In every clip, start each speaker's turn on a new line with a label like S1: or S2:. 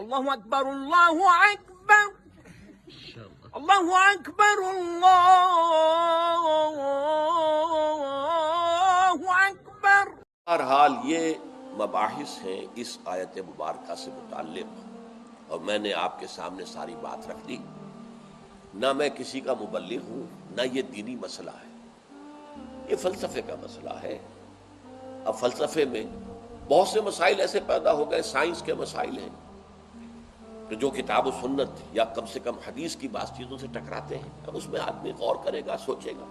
S1: اللہ اکبر اللہ اکبر اللہ اکبر اللہ اکبر۔
S2: بہرحال یہ مباحث ہیں اس آیت مبارکہ سے متعلق، اور میں نے آپ کے سامنے ساری بات رکھ دی۔ نہ میں کسی کا مبلغ ہوں، نہ یہ دینی مسئلہ ہے، یہ فلسفے کا مسئلہ ہے۔ اب فلسفے میں بہت سے مسائل ایسے پیدا ہو گئے، سائنس کے مسائل ہیں کہ جو کتاب و سنت یا کم سے کم حدیث کی بعض چیزوں سے ٹکراتے ہیں۔ اب اس میں آدمی غور کرے گا، سوچے گا۔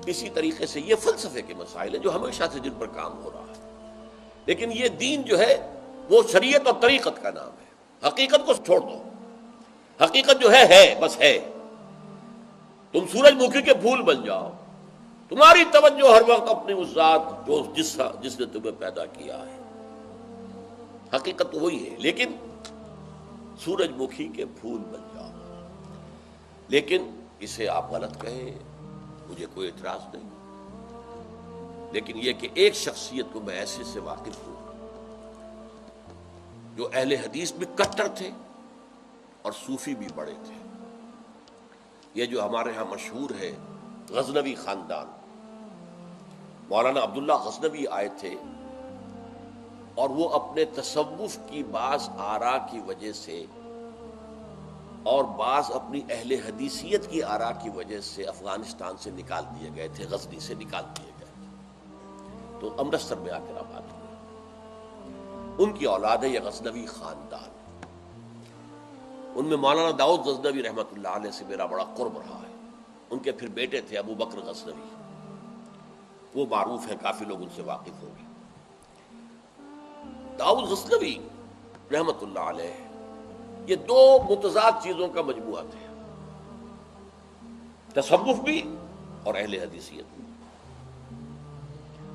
S2: اسی طریقے سے یہ فلسفے کے مسائل ہیں جو ہمیشہ سے جن پر کام ہو رہا ہے، لیکن یہ دین جو ہے وہ شریعت اور طریقت کا نام ہے۔ حقیقت کو چھوڑ دو، حقیقت جو ہے بس ہے۔ تم سورج مکھی کے پھول بن جاؤ، تمہاری توجہ ہر وقت اپنی اس ذات جس نے تمہیں پیدا کیا ہے، حقیقت تو وہی ہے، لیکن سورج مکھی کے پھول بن جاؤ۔ لیکن اسے آپ غلط کہیں، مجھے کوئی اعتراض نہیں، لیکن یہ کہ ایک شخصیت کو میں ایسے سے واقف ہوں جو اہل حدیث بھی کٹر تھے اور صوفی بھی بڑے تھے۔ یہ جو ہمارے ہاں مشہور ہے غزنوی خاندان، مولانا عبداللہ غزنوی آئے تھے، اور وہ اپنے تصوف کی بعض آراء کی وجہ سے اور بعض اپنی اہل حدیثیت کی آراء کی وجہ سے افغانستان سے نکال دیے گئے تھے، غزنی سے نکال دیے گئے تھے، تو امرتسر میں آ کر آباد ہوئے۔ ان کی اولاد ہے یہ غزنوی خاندان۔ ان میں مولانا داؤد غزنوی رحمۃ اللہ علیہ سے میرا بڑا قرب رہا ہے۔ ان کے پھر بیٹے تھے ابو بکر غزنوی، وہ معروف ہے، کافی لوگ ان سے واقف ہوں گے۔ داؤد غزنوی رحمۃ اللہ علیہ یہ دو متضاد چیزوں کا مجموعہ تھے، تصوف بھی اور اہل حدیثیت بھی۔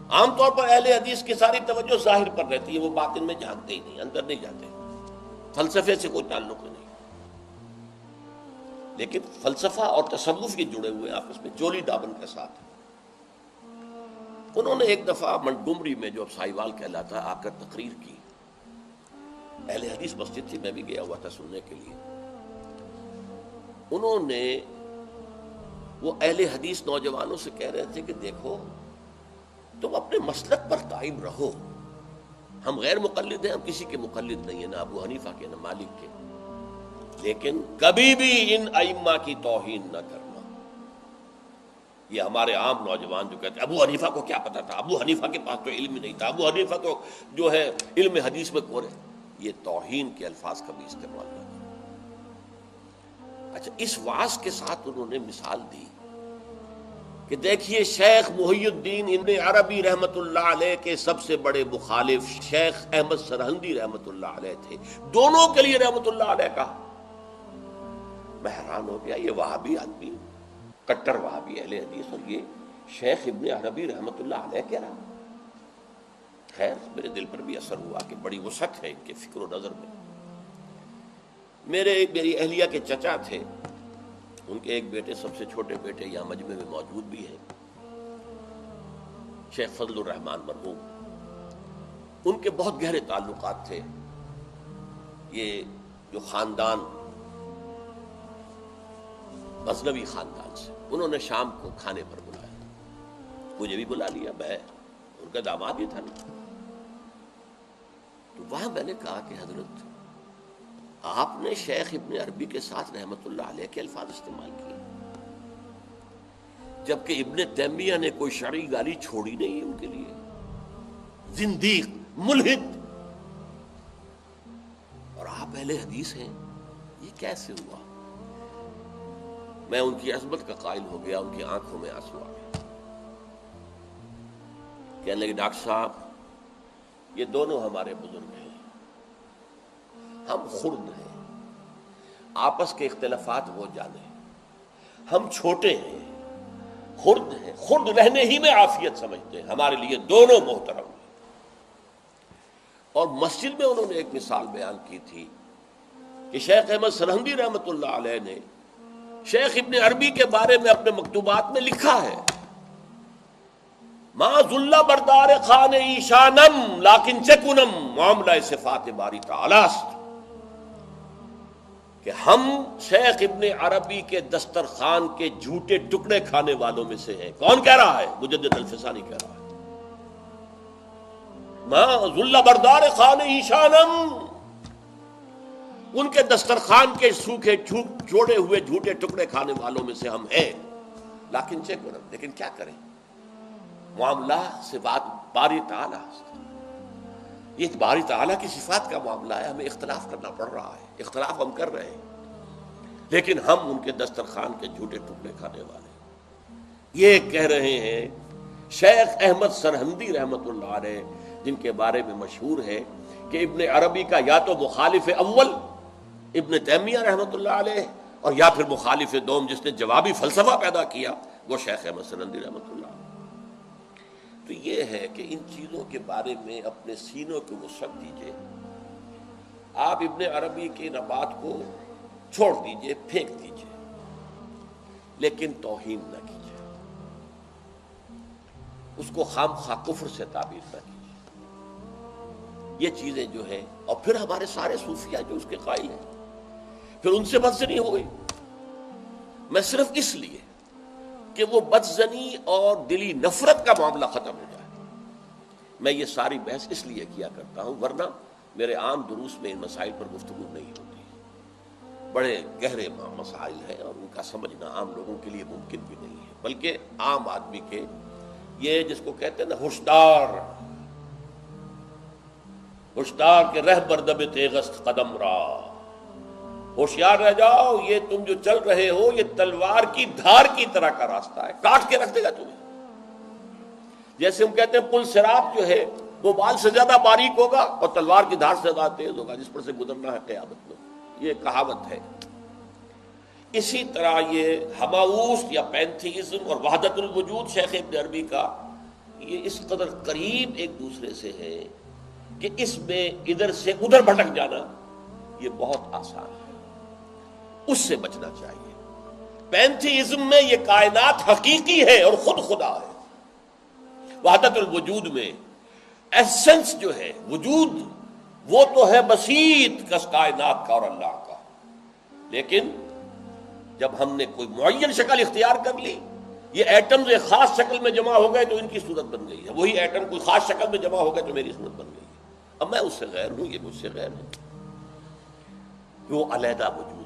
S2: عام طور پر اہل حدیث کی ساری توجہ ظاہر پر رہتی ہے، وہ باطن میں جھانکتے ہی نہیں، اندر نہیں جاتے، فلسفے سے کوئی تعلق نہیں۔ لیکن فلسفہ اور تصوف یہ جڑے ہوئے آپس میں چولی دامن کے ساتھ۔ انہوں نے ایک دفعہ منٹگمری میں جو اب سائیوال کہلاتا ہے آ کر تقریر کی۔ اہل حدیث مسجد تھی، میں بھی گیا ہوا تھا سننے کے لیے۔ انہوں نے وہ اہل حدیث نوجوانوں سے کہہ رہے تھے کہ دیکھو تم اپنے مسلک پر قائم رہو، ہم غیر مقلد ہیں، ہم کسی کے مقلد نہیں ہیں، نہ ابو حنیفہ کے نہ مالک کے، لیکن کبھی بھی ان ائمہ کی توہین نہ کرنا۔ یہ ہمارے عام نوجوان جو کہتے ہیں ابو حنیفہ کو کیا پتا تھا، ابو حنیفہ کے پاس تو علم ہی نہیں تھا، ابو حنیفہ تو جو ہے علم حدیث میں کورے، یہ توہین کے الفاظ کبھی استعمال نہ کریں۔ اچھا، اس وعظ کے ساتھ انہوں نے مثال دی کہ دیکھیے شیخ محی الدین ابن عربی رحمۃ اللہ علیہ کے سب سے بڑے مخالف شیخ احمد سرہندی رحمۃ اللہ علیہ تھے، دونوں کے لیے رحمۃ اللہ علیہ کہا۔ میں حیران ہو گیا، یہ وہابی آدمی، کٹر وہابی اہل حدیث، اور یہ شیخ ابن عربی رحمۃ اللہ علیہ کہہ رہا۔ خیر میرے دل پر بھی اثر ہوا کہ بڑی وسعت ہے ان کے فکر و نظر میں۔ میری اہلیہ کے چچا تھے، ان کے ایک بیٹے، سب سے چھوٹے بیٹے یہاں مجمع میں موجود بھی ہیں، شیخ فضل الرحمان مرحوم۔ ان کے بہت گہرے تعلقات تھے یہ جو خاندان غزنوی خاندان سے۔ انہوں نے شام کو کھانے پر بلایا، مجھے بھی بلا لیا، میں ان کا داماد ہی تھا نا۔ تو وہاں میں نے کہا کہ حضرت آپ نے شیخ ابن عربی کے ساتھ رحمت اللہ علیہ کے الفاظ استعمال کیے، جبکہ ابن تیمیہ نے کوئی شرعی گالی چھوڑی نہیں ان کے لیے، زندیق، ملحد، اور آپ اہل حدیث ہیں، یہ کیسے ہوا؟ میں ان کی عظمت کا قائل ہو گیا، ان کی آنکھوں میں آنسو آ گیا۔ کہنے لگے ڈاکٹر صاحب یہ دونوں ہمارے بزرگ ہیں، ہم خرد ہیں، آپس کے اختلافات وہ جانے، ہم چھوٹے ہیں، خرد ہیں، خرد رہنے ہی میں عافیت سمجھتے ہیں، ہمارے لیے دونوں محترم ہیں۔ اور مسجد میں انہوں نے ایک مثال بیان کی تھی کہ شیخ احمد سرہندی رحمۃ اللہ علیہ نے شیخ ابن عربی کے بارے میں اپنے مکتوبات میں لکھا ہے، ما ذل بردار خان ایشانم لیکن چکنم معاملہ صفات باری تعالی است۔ کہ ہم شیخ ابن عربی کے دسترخوان کے جھوٹے ٹکڑے کھانے والوں میں سے ہیں. کون کہہ رہا ہے؟ مجدد الفسانی کہہ رہا ہے. ماں ذل بردار خان ایشانم، ان کے دسترخوان کے سوکھے چھوڑے ہوئے جھوٹے ٹکڑے کھانے والوں میں سے ہم ہیں. لیکن کیا کریں، معاملہ صفات باری تعالیٰ، یہ باری تعالیٰ کی صفات کا معاملہ ہے. ہمیں اختلاف کرنا پڑ رہا ہے، اختلاف ہم کر رہے ہیں، لیکن ہم ان کے دسترخوان کے جھوٹے ٹکڑے کھانے والے. یہ کہہ رہے ہیں شیخ احمد سرہندی رحمت اللہ علیہ، جن کے بارے میں مشہور ہے کہ ابن عربی کا یا تو مخالف اول ابن تیمیہ رحمت اللہ علیہ، اور یا پھر مخالف دوم جس نے جوابی فلسفہ پیدا کیا وہ شیخ احمد سرہندی رحمت اللہ علیہ. تو یہ ہے کہ ان چیزوں کے بارے میں اپنے سینوں کو وسعت دیجئے. آپ ابن عربی کی نبات کو چھوڑ دیجئے، پھینک دیجئے، لیکن توہین نہ کیجئے، اس کو خام خواہ کفر سے تعبیر نہ کیجئے. یہ چیزیں جو ہیں، اور پھر ہمارے سارے صوفیہ جو اس کے قائل ہیں، پھر ان سے بدزنی ہو گئی. میں صرف اس لیے کہ وہ بدزنی اور دلی نفرت کا معاملہ ختم ہو جائے میں یہ ساری بحث اس لیے کیا کرتا ہوں، ورنہ میرے عام دروس میں ان مسائل پر گفتگو نہیں ہوتی. بڑے گہرے مسائل ہیں اور ان کا سمجھنا عام لوگوں کے لیے ممکن بھی نہیں ہے، بلکہ عام آدمی کے، یہ جس کو کہتے ہیں نا ہوشدار کے رہ بردب تیغست قدم را، ہوشیار رہ جاؤ، یہ تم جو چل رہے ہو یہ تلوار کی دھار کی طرح کا راستہ ہے، کاٹ کے رکھ دے گا تمہیں. جیسے ہم کہتے ہیں پل صراط جو ہے وہ بال سے زیادہ باریک ہوگا اور تلوار کی دھار سے زیادہ تیز ہوگا، جس پر سے گزرنا ہے قیامت میں. یہ کہاوت ہے. اسی طرح یہ ہماؤس یا پینتھیزم اور وحدت الوجود شیخ ابن عربی کا، یہ اس قدر قریب ایک دوسرے سے ہے کہ اس میں ادھر سے ادھر بھٹک جانا یہ بہت آسان ہے. اس سے بچنا چاہیے. پینتھیزم میں یہ کائنات حقیقی ہے اور خود خدا ہے. وحدت الوجود میں ایسنس جو ہے، وجود، وہ تو ہے بسیط کس کائنات کا اور اللہ کا. لیکن جب ہم نے کوئی معین شکل اختیار کر لی، یہ ایٹمز ایک خاص شکل میں جمع ہو گئے تو ان کی صورت بن گئی ہے، وہی ایٹم کوئی خاص شکل میں جمع ہو گئے تو میری صورت بن گئی ہے. اب میں اس سے غیر ہوں، یہ مجھ سے غیر ہے. وہ علیحدہ وجود